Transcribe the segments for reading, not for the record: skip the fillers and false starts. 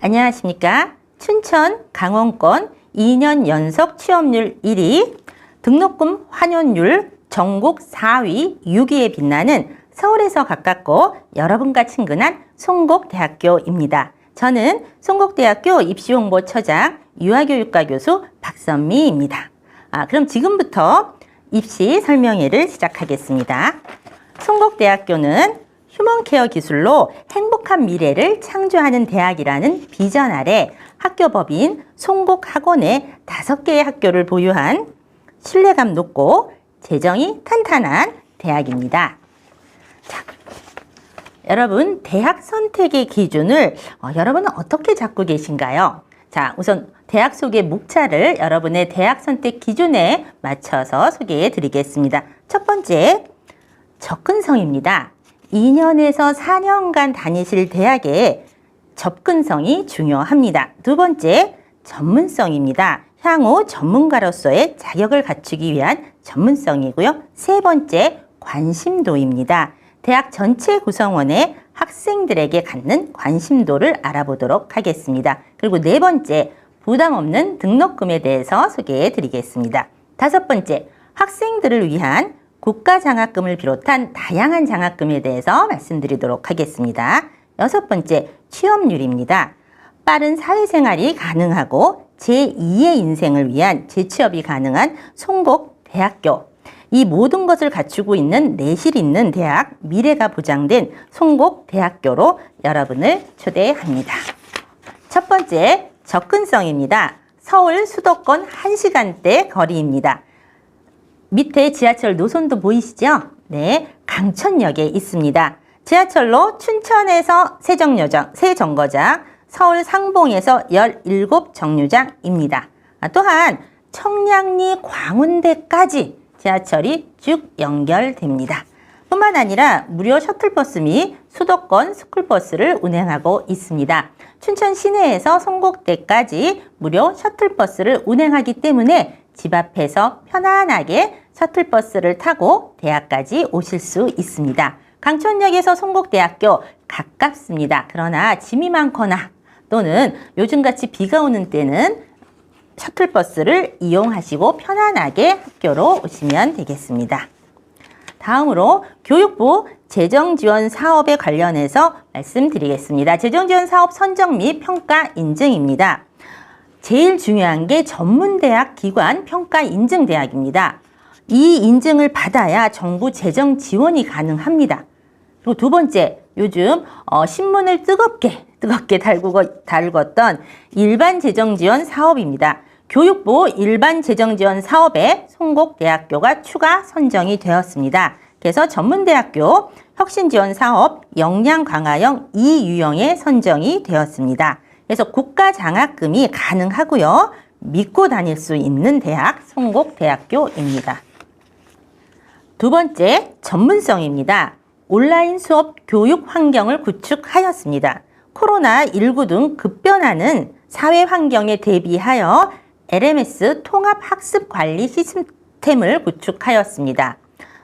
안녕하십니까. 춘천, 강원권 2년 연속 취업률 1위, 등록금 환원율 전국 4위, 6위에 빛나는 서울에서 가깝고 여러분과 친근한 송곡대학교입니다. 저는 송곡대학교 입시홍보처장 유아교육과 교수 박선미입니다. 그럼 지금부터 입시 설명회를 시작하겠습니다. 송곡대학교는 휴먼케어 기술로 행복한 미래를 창조하는 대학이라는 비전 아래 학교법인 송곡학원에 5개의 학교를 보유한 신뢰감 높고 재정이 탄탄한 대학입니다. 자, 여러분 대학 선택의 기준을 여러분은 어떻게 잡고 계신가요? 자, 우선 대학 소개 목차를 여러분의 대학 선택 기준에 맞춰서 소개해 드리겠습니다. 첫 번째, 접근성입니다. 2년에서 4년간 다니실 대학에 접근성이 중요합니다. 두 번째, 전문성입니다. 향후 전문가로서의 자격을 갖추기 위한 전문성이고요. 세 번째, 관심도입니다. 대학 전체 구성원의 학생들에게 갖는 관심도를 알아보도록 하겠습니다. 그리고 네 번째, 부담 없는 등록금에 대해서 소개해 드리겠습니다. 다섯 번째, 학생들을 위한 국가장학금을 비롯한 다양한 장학금에 대해서 말씀드리도록 하겠습니다. 여섯 번째, 취업률입니다. 빠른 사회생활이 가능하고 제2의 인생을 위한 재취업이 가능한 송곡대학교. 이 모든 것을 갖추고 있는 내실 있는 대학, 미래가 보장된 송곡대학교로 여러분을 초대합니다. 첫 번째, 접근성입니다. 서울 수도권 1시간대 거리입니다. 밑에 지하철 노선도 보이시죠? 네, 강천역에 있습니다. 지하철로 춘천에서 세정거장, 서울 상봉에서 17정류장입니다. 또한 청량리 광운대까지 지하철이 쭉 연결됩니다. 뿐만 아니라 무료 셔틀버스 및 수도권 스쿨버스를 운행하고 있습니다. 춘천 시내에서 송곡대까지 무료 셔틀버스를 운행하기 때문에 집 앞에서 편안하게 셔틀버스를 타고 대학까지 오실 수 있습니다. 강천역에서 송곡대학교 가깝습니다. 그러나 짐이 많거나 또는 요즘같이 비가 오는 때는 셔틀버스를 이용하시고 편안하게 학교로 오시면 되겠습니다. 다음으로 교육부 재정지원 사업에 관련해서 말씀드리겠습니다. 재정지원 사업 선정 및 평가 인증입니다. 제일 중요한 게 전문대학 기관 평가 인증 대학입니다. 이 인증을 받아야 정부 재정 지원이 가능합니다. 그리고 두 번째, 요즘 신문을 뜨겁게 달궜던 일반 재정 지원 사업입니다. 교육부 일반 재정 지원 사업에 송곡대학교가 추가 선정이 되었습니다. 그래서 전문대학교 혁신지원 사업 역량 강화형 2유형에 선정이 되었습니다. 그래서 국가장학금이 가능하고요. 믿고 다닐 수 있는 대학 송곡대학교입니다. 두 번째, 전문성입니다. 온라인 수업 교육 환경을 구축하였습니다. 코로나19 등 급변하는 사회 환경에 대비하여 LMS 통합학습관리 시스템을 구축하였습니다.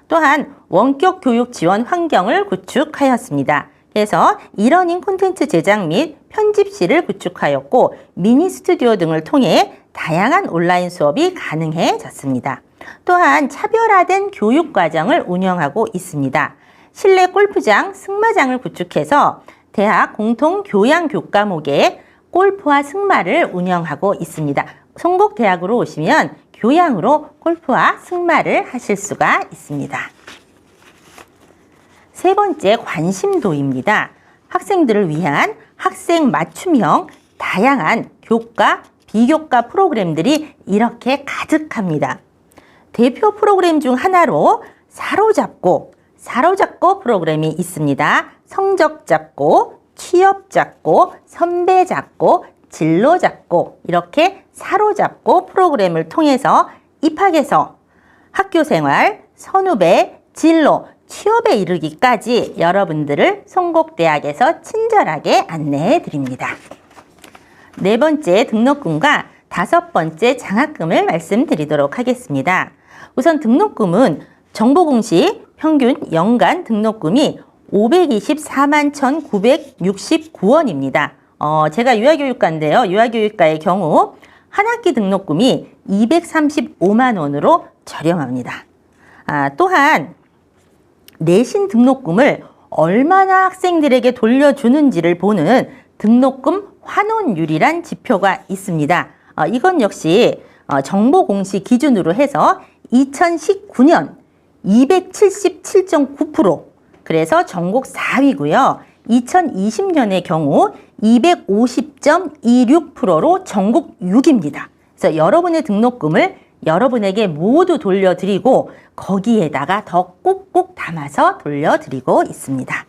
또한 원격 교육 지원 환경을 구축하였습니다. 그래서 이러닝 콘텐츠 제작 및 편집실을 구축하였고 미니 스튜디오 등을 통해 다양한 온라인 수업이 가능해졌습니다. 또한 차별화된 교육 과정을 운영하고 있습니다. 실내 골프장, 승마장을 구축해서 대학 공통 교양 교과목에 골프와 승마를 운영하고 있습니다. 송곡대학으로 오시면 교양으로 골프와 승마를 하실 수가 있습니다. 세 번째, 관심도입니다. 학생들을 위한 학생 맞춤형 다양한 교과, 비교과 프로그램들이 이렇게 가득합니다. 대표 프로그램 중 하나로 사로잡고 프로그램이 있습니다. 성적 잡고, 취업 잡고, 선배 잡고, 진로 잡고 이렇게 사로잡고 프로그램을 통해서 입학에서 학교생활, 선후배, 진로, 취업에 이르기까지 여러분들을 송곡대학에서 친절하게 안내해 드립니다. 네 번째, 등록금과 다섯 번째, 장학금을 말씀드리도록 하겠습니다. 우선 등록금은 정보 공식 평균 연간 등록금이 524만 1,969원입니다. 제가 유아교육과인데요. 유아교육과의 경우 한 학기 등록금이 235만 원으로 저렴합니다. 또한 내신 등록금을 얼마나 학생들에게 돌려주는지를 보는 등록금 환원율이란 지표가 있습니다. 이건 역시 정보 공시 기준으로 해서 2019년 277.9%, 그래서 전국 4위고요. 2020년의 경우 250.26%로 전국 6위입니다. 그래서 여러분의 등록금을 여러분에게 모두 돌려드리고 거기에다가 더 꾹꾹 담아서 돌려드리고 있습니다.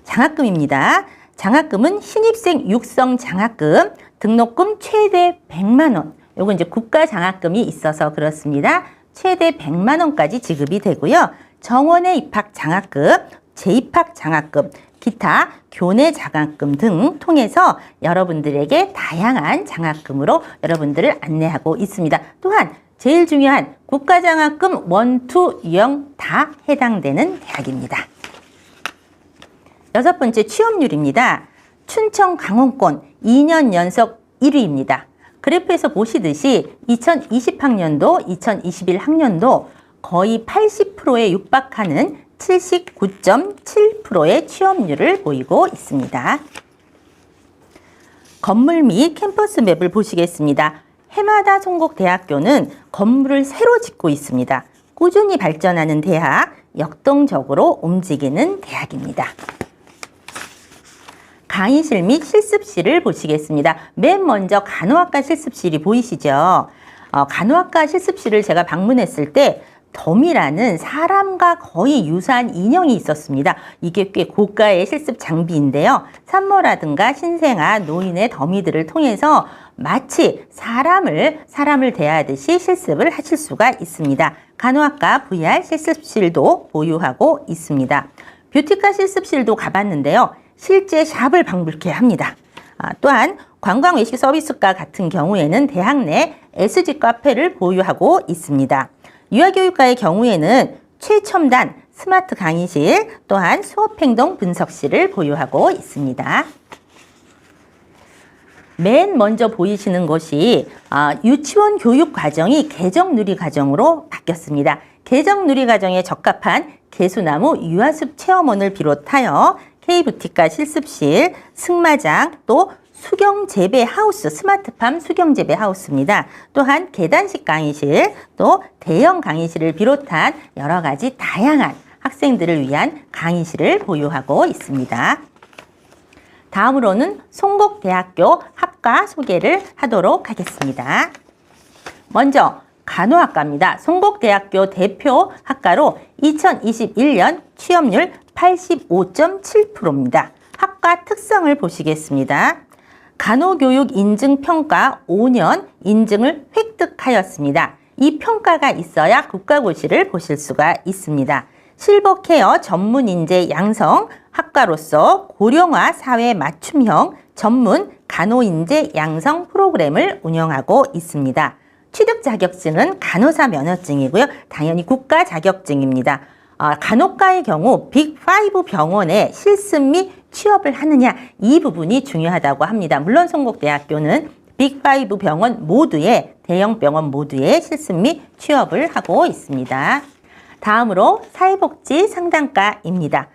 장학금입니다. 장학금은 신입생 육성 장학금, 등록금 최대 100만 원. 요건 이제 국가 장학금이 있어서 그렇습니다. 최대 100만 원까지 지급이 되고요. 정원의 입학 장학금, 재입학 장학금, 기타 교내 장학금 등 통해서 여러분들에게 다양한 장학금으로 여러분들을 안내하고 있습니다. 또한 제일 중요한 국가장학금 1, 2, 0 다 해당되는 대학입니다. 여섯 번째 취업률입니다. 춘천 강원권 2년 연속 1위입니다. 그래프에서 보시듯이 2020학년도, 2021학년도 거의 80%에 육박하는 79.7%의 취업률을 보이고 있습니다. 건물 및 캠퍼스 맵을 보시겠습니다. 해마다 송곡대학교는 건물을 새로 짓고 있습니다. 꾸준히 발전하는 대학, 역동적으로 움직이는 대학입니다. 강의실 및 실습실을 보시겠습니다. 맨 먼저 간호학과 실습실이 보이시죠? 간호학과 실습실을 제가 방문했을 때 덤이라는 사람과 거의 유사한 인형이 있었습니다. 이게 꽤 고가의 실습 장비인데요. 산모라든가 신생아, 노인의 더미들을 통해서 마치 사람을 대하듯이 실습을 하실 수가 있습니다. 간호학과 VR 실습실도 보유하고 있습니다. 뷰티과 실습실도 가봤는데요. 실제 샵을 방불케 합니다. 또한 관광 외식 서비스과 같은 경우에는 대학 내 SG 카페를 보유하고 있습니다. 유아교육과의 경우에는 최첨단 스마트 강의실, 또한 수업행동 분석실을 보유하고 있습니다. 맨 먼저 보이시는 것이 유치원 교육 과정이 개정 누리 과정으로 바뀌었습니다. 개정 누리 과정에 적합한 개수나무 유아숲 체험원을 비롯하여 K부티과 실습실, 승마장, 또 수경재배 하우스, 스마트팜 수경재배 하우스입니다. 또한 계단식 강의실, 또 대형 강의실을 비롯한 여러 가지 다양한 학생들을 위한 강의실을 보유하고 있습니다. 다음으로는 송곡대학교 학과 소개를 하도록 하겠습니다. 먼저 간호학과입니다. 송곡대학교 대표 학과로 2021년 취업률 85.7%입니다. 학과 특성을 보시겠습니다. 간호교육 인증평가 5년 인증을 획득하였습니다. 이 평가가 있어야 국가고시를 보실 수가 있습니다. 실버케어 전문인재 양성 학과로서 고령화 사회 맞춤형 전문 간호인재 양성 프로그램을 운영하고 있습니다. 취득 자격증은 간호사 면허증이고요. 당연히 국가 자격증입니다. 간호과의 경우 빅5 병원에 실습 및 취업을 하느냐, 이 부분이 중요하다고 합니다. 물론 송곡대학교는 빅5 병원 모두에, 대형 병원 모두에 실습 및 취업을 하고 있습니다. 다음으로 사회복지 상담과입니다.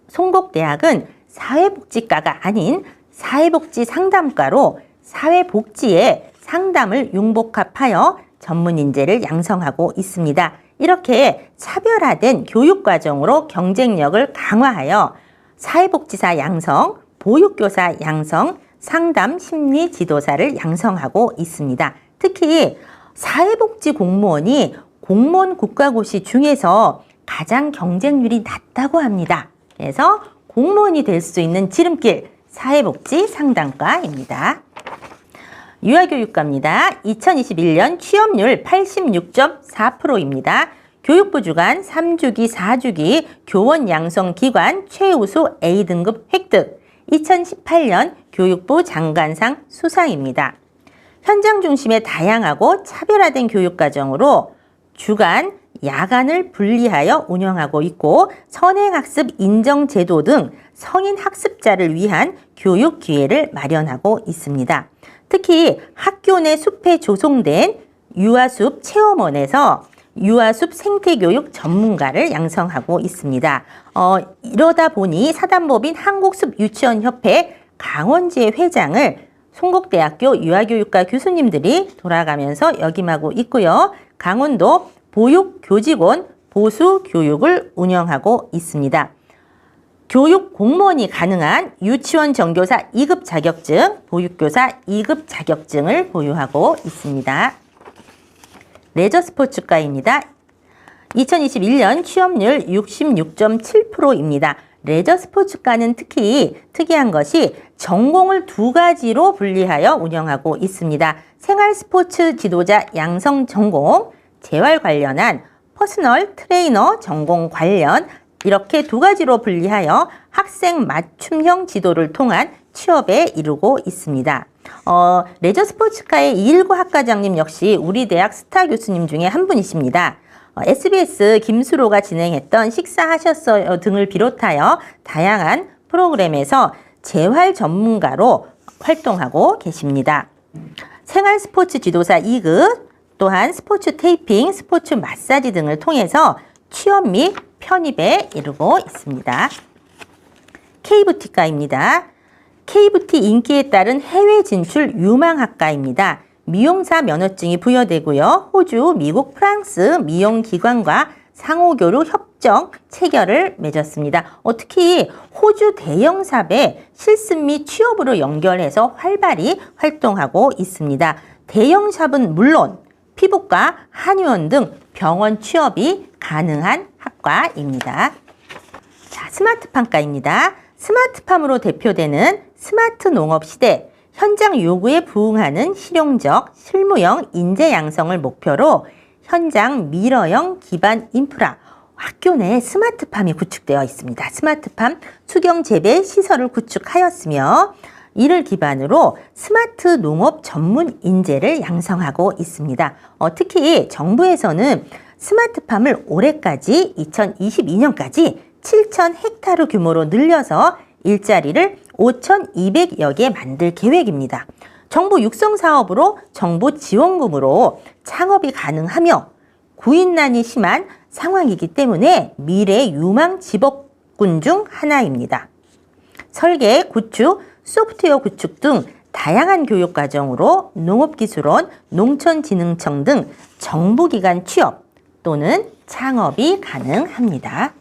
송곡대학은 사회복지과가 아닌 사회복지 상담과로 사회복지의 상담을 융복합하여 전문인재를 양성하고 있습니다. 이렇게 차별화된 교육과정으로 경쟁력을 강화하여 사회복지사 양성, 보육교사 양성, 상담 심리 지도사를 양성하고 있습니다. 특히 사회복지 공무원이 공무원 국가고시 중에서 가장 경쟁률이 낮다고 합니다. 그래서 공무원이 될 수 있는 지름길, 사회복지 상담과입니다. 유아교육과입니다. 2021년 취업률 86.4%입니다. 교육부 주관 3주기, 4주기 교원 양성 기관 최우수 A등급 획득, 2018년 교육부 장관상 수상입니다. 현장 중심의 다양하고 차별화된 교육과정으로 주간, 야간을 분리하여 운영하고 있고 선행학습 인정제도 등 성인 학습자를 위한 교육 기회를 마련하고 있습니다. 특히 학교 내 숲에 조성된 유아숲 체험원에서 유아숲 생태교육 전문가를 양성하고 있습니다. 이러다 보니 사단법인 한국숲유치원협회 강원지회 회장을 송곡대학교 유아교육과 교수님들이 돌아가면서 역임하고 있고요. 강원도 보육교직원 보수교육을 운영하고 있습니다. 교육 공무원이 가능한 유치원 정교사 2급 자격증, 보육교사 2급 자격증을 보유하고 있습니다. 레저 스포츠과입니다. 2021년 취업률 66.7%입니다. 레저 스포츠과는 특히 특이한 것이 전공을 2가지로 분리하여 운영하고 있습니다. 생활 스포츠 지도자 양성 전공, 재활 관련한 퍼스널 트레이너 전공 관련 이렇게 2가지로 분리하여 학생 맞춤형 지도를 통한 취업에 이르고 있습니다. 레저 스포츠과의 이일구 학과장님 역시 우리 대학 스타 교수님 중에 한 분이십니다. SBS 김수로가 진행했던 식사하셨어요 등을 비롯하여 다양한 프로그램에서 재활 전문가로 활동하고 계십니다. 생활 스포츠 지도사 2급, 또한 스포츠 테이핑, 스포츠 마사지 등을 통해서 취업 및 편입에 이르고 있습니다. K뷰티과입니다. K뷰티 인기에 따른 해외 진출 유망학과입니다. 미용사 면허증이 부여되고요. 호주, 미국, 프랑스 미용기관과 상호교류 협정 체결을 맺었습니다. 특히 호주 대형삽의 실습 및 취업으로 연결해서 활발히 활동하고 있습니다. 대형샵은 물론 피부과, 한의원 등 병원 취업이 가능한 학과입니다. 자, 스마트팜과입니다. 스마트팜으로 대표되는 스마트 농업 시대, 현장 요구에 부응하는 실용적, 실무형 인재 양성을 목표로 현장 미러형 기반 인프라, 학교 내에 스마트팜이 구축되어 있습니다. 스마트팜 수경 재배 시설을 구축하였으며 이를 기반으로 스마트 농업 전문 인재를 양성하고 있습니다. 특히 정부에서는 스마트팜을 올해까지 2022년까지 7,000헥타르 규모로 늘려서 일자리를 5,200여 개 만들 계획입니다. 정부 육성 사업으로 정부 지원금으로 창업이 가능하며 구인난이 심한 상황이기 때문에 미래 유망 직업군 중 하나입니다. 설계, 구축, 소프트웨어 구축 등 다양한 교육 과정으로 농업기술원, 농촌진흥청 등 정부기관 취업 또는 창업이 가능합니다.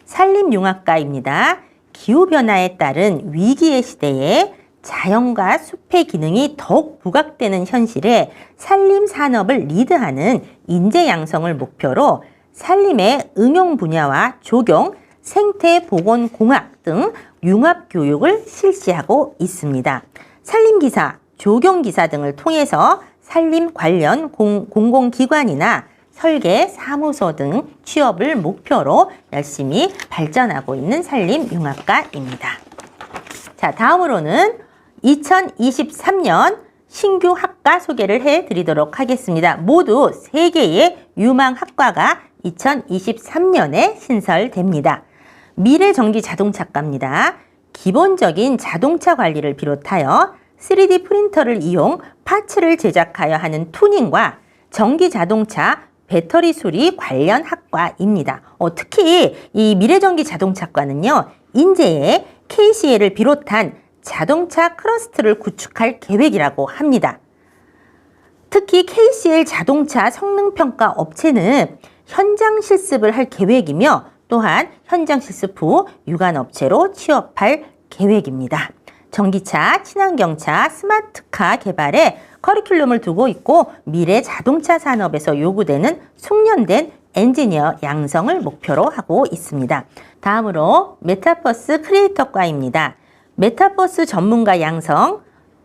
산림융합과입니다. 기후변화에 따른 위기의 시대에 자연과 숲의 기능이 더욱 부각되는 현실에 산림산업을 리드하는 인재 양성을 목표로 산림의 응용 분야와 조경, 생태보건공학 등 융합교육을 실시하고 있습니다. 산림기사, 조경기사 등을 통해서 산림 관련 공공기관이나 설계, 사무소 등 취업을 목표로 열심히 발전하고 있는 산림융합과입니다. 자, 다음으로는 2023년 신규 학과 소개를 해드리도록 하겠습니다. 모두 3개의 유망학과가 2023년에 신설됩니다. 미래전기자동차과입니다. 기본적인 자동차 관리를 비롯하여 3D 프린터를 이용 파츠를 제작하여 하는 투닝과 전기자동차 배터리 수리 관련 학과입니다. 특히 이 미래전기자동차과는요, 인재의 KCL을 비롯한 자동차 클러스터를 구축할 계획이라고 합니다. 특히 KCL 자동차 성능평가 업체는 현장 실습을 할 계획이며 또한 현장 실습 후 유관업체로 취업할 계획입니다. 전기차, 친환경차, 스마트카 개발에 커리큘럼을 두고 있고 미래 자동차 산업에서 요구되는 숙련된 엔지니어 양성을 목표로 하고 있습니다. 다음으로 메타버스 크리에이터과입니다. 메타버스 전문가 양성,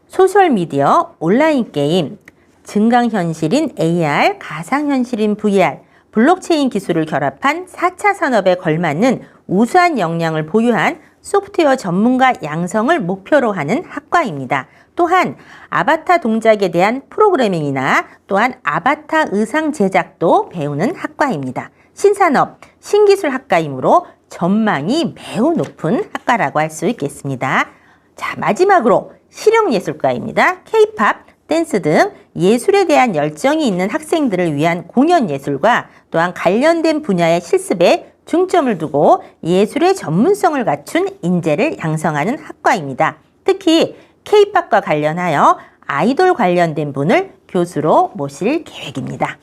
소셜미디어, 온라인 게임, 증강현실인 AR, 가상현실인 VR, 블록체인 기술을 결합한 4차 산업에 걸맞는 우수한 역량을 보유한 소프트웨어 전문가 양성을 목표로 하는 학과입니다. 또한 아바타 동작에 대한 프로그래밍이나 또한 아바타 의상 제작도 배우는 학과입니다. 신산업, 신기술 학과이므로 전망이 매우 높은 학과라고 할 수 있겠습니다. 자, 마지막으로 실용예술과입니다. K-팝, 댄스 등 예술에 대한 열정이 있는 학생들을 위한 공연 예술과 또한 관련된 분야의 실습에 중점을 두고 예술의 전문성을 갖춘 인재를 양성하는 학과입니다. 특히 K-팝과 관련하여 아이돌 관련된 분을 교수로 모실 계획입니다.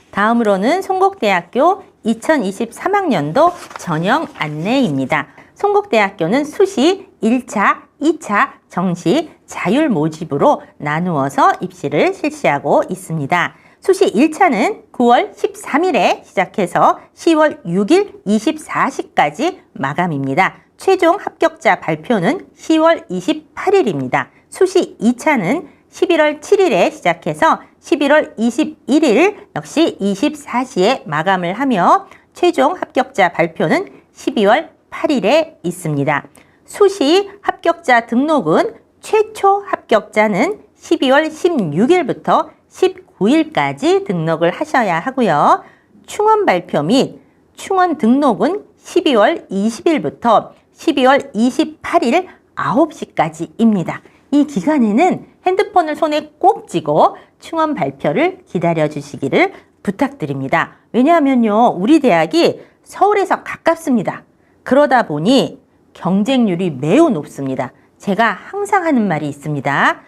다음으로는 송곡대학교 2023학년도 전형 안내입니다. 송곡대학교는 수시 1차, 2차 정시 자율 모집으로 나누어서 입시를 실시하고 있습니다. 수시 1차는 9월 13일에 시작해서 10월 6일 24시까지 마감입니다. 최종 합격자 발표는 10월 28일입니다. 수시 2차는 11월 7일에 시작해서 11월 21일 역시 24시에 마감을 하며 최종 합격자 발표는 12월 8일에 있습니다. 수시 합격자 등록은 최초 합격자는 12월 16일부터 19일까지 등록을 하셔야 하고요. 충원 발표 및 충원 등록은 12월 20일부터 12월 28일 9시까지입니다. 이 기간에는 핸드폰을 손에 꼭 쥐고 충원 발표를 기다려 주시기를 부탁드립니다. 왜냐하면요, 우리 대학이 서울에서 가깝습니다. 그러다 보니 경쟁률이 매우 높습니다. 제가 항상 하는 말이 있습니다.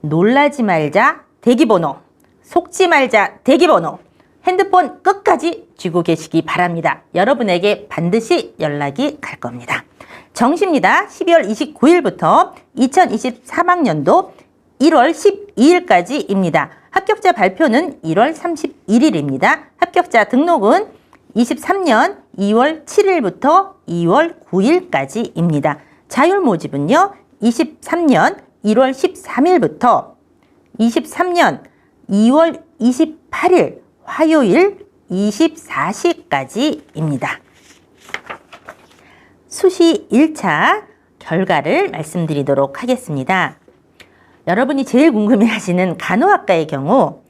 놀라지 말자 대기번호, 속지 말자 대기번호, 핸드폰 끝까지 쥐고 계시기 바랍니다. 여러분에게 반드시 연락이 갈 겁니다. 정시입니다. 12월 29일부터 2023학년도 1월 12일까지입니다. 합격자 발표는 1월 31일입니다. 합격자 등록은 23년 2월 7일부터 2월 9일까지입니다. 자율 모집은요, 23년 1월 13일부터 23년 2월 28일 화요일 24시까지입니다. 수시 1차 결과를 말씀드리도록 하겠습니다. 여러분이 제일 궁금해하시는 간호학과의 경우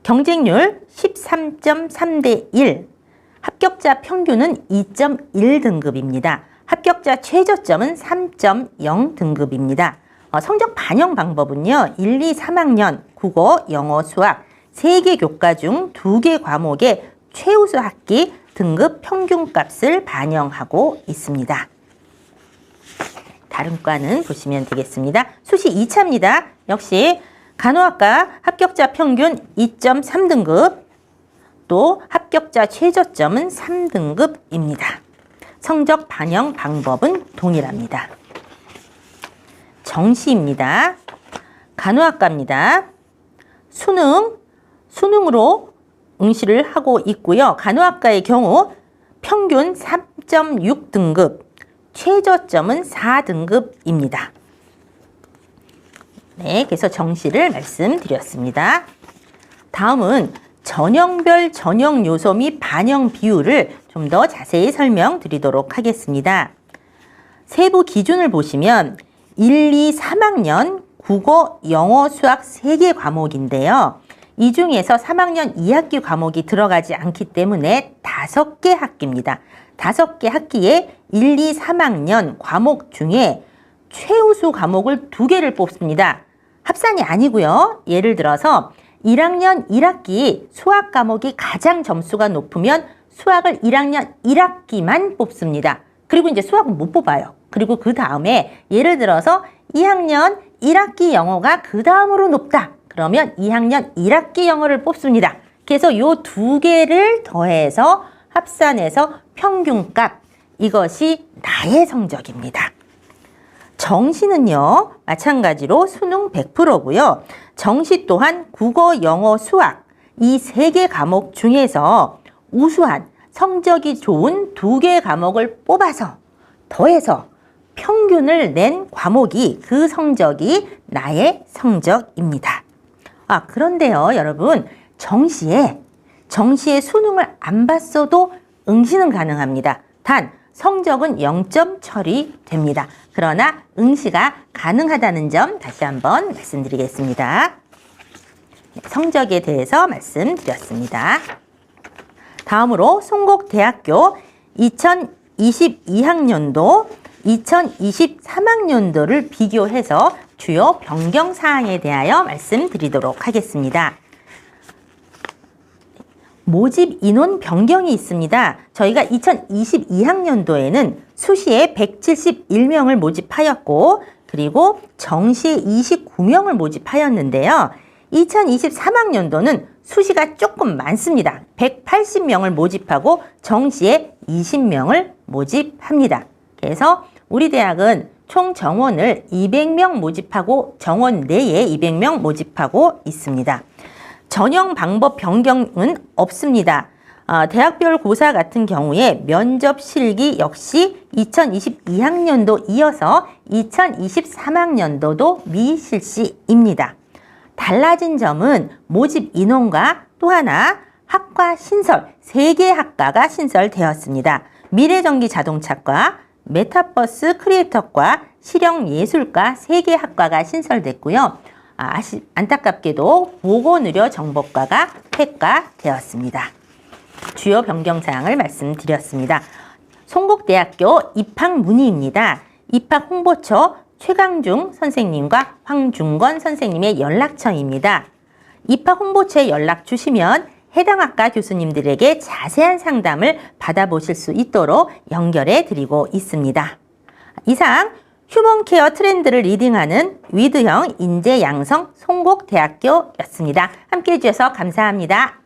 경쟁률 13.3대 1, 합격자 평균은 2.1등급입니다. 합격자 최저점은 3.0 등급입니다. 성적 반영 방법은요, 1, 2, 3학년 국어, 영어, 수학 3개 교과 중 2개 과목의 최우수 학기 등급 평균값을 반영하고 있습니다. 다른 과는 보시면 되겠습니다. 수시 2차입니다. 역시 간호학과 합격자 평균 2.3등급, 또 합격자 최저점은 3등급입니다. 성적 반영 방법은 동일합니다. 정시입니다. 간호학과입니다. 수능으로 응시를 하고 있고요. 간호학과의 경우 평균 3.6등급, 최저점은 4등급입니다. 네, 그래서 정시를 말씀드렸습니다. 다음은 전형별 전형 요소 및 반영 비율을 좀 더 자세히 설명드리도록 하겠습니다. 세부 기준을 보시면 1, 2, 3학년 국어, 영어, 수학 3개 과목인데요. 이 중에서 3학년 2학기 과목이 들어가지 않기 때문에 5개 학기입니다. 5개 학기에 1, 2, 3학년 과목 중에 최우수 과목을 2개를 뽑습니다. 합산이 아니고요. 예를 들어서 1학년 1학기 수학 과목이 가장 점수가 높으면 수학을 1학년 1학기만 뽑습니다. 그리고 이제 수학은 못 뽑아요. 그리고 그 다음에 예를 들어서 2학년 1학기 영어가 그 다음으로 높다. 그러면 2학년 1학기 영어를 뽑습니다. 그래서 요 2개를 더해서 합산해서 평균값, 이것이 나의 성적입니다. 정시는요, 마찬가지로 수능 100%고요. 정시 또한 국어, 영어, 수학 이 3개 과목 중에서 우수한 성적이 좋은 2개 과목을 뽑아서 더해서 평균을 낸 과목이 그 성적이 나의 성적입니다. 그런데요, 여러분, 정시에 수능을 안 봤어도 응시는 가능합니다. 단 성적은 0점 처리됩니다. 그러나 응시가 가능하다는 점 다시 한번 말씀드리겠습니다. 성적에 대해서 말씀드렸습니다. 다음으로 송곡대학교 2023 2022학년도, 2023학년도를 비교해서 주요 변경 사항에 대하여 말씀드리도록 하겠습니다. 모집 인원 변경이 있습니다. 저희가 2022학년도에는 수시에 171명을 모집하였고, 그리고 정시에 29명을 모집하였는데요. 2023학년도는 수시가 조금 많습니다. 180명을 모집하고 정시에 20명을 모집합니다. 그래서 우리 대학은 총 정원을 200명 모집하고 정원 내에 200명 모집하고 있습니다. 전형 방법 변경은 없습니다. 대학별 고사 같은 경우에 면접 실기 역시 2022학년도 이어서 2023학년도도 미실시입니다. 달라진 점은 모집 인원과 또 하나 학과 신설, 3개 학과가 신설되었습니다. 미래전기자동차과, 메타버스 크리에이터과, 실용예술과 3개 학과가 신설됐고요. 안타깝게도 보건의료정보과가 폐과되었습니다. 주요 변경사항을 말씀드렸습니다. 송곡대학교 입학 문의입니다. 입학 홍보처 최강중 선생님과 황중건 선생님의 연락처입니다. 입학 홍보처에 연락 주시면 해당 학과 교수님들에게 자세한 상담을 받아보실 수 있도록 연결해 드리고 있습니다. 이상 휴먼케어 트렌드를 리딩하는 위드형 인재 양성 송곡대학교였습니다. 함께해 주셔서 감사합니다.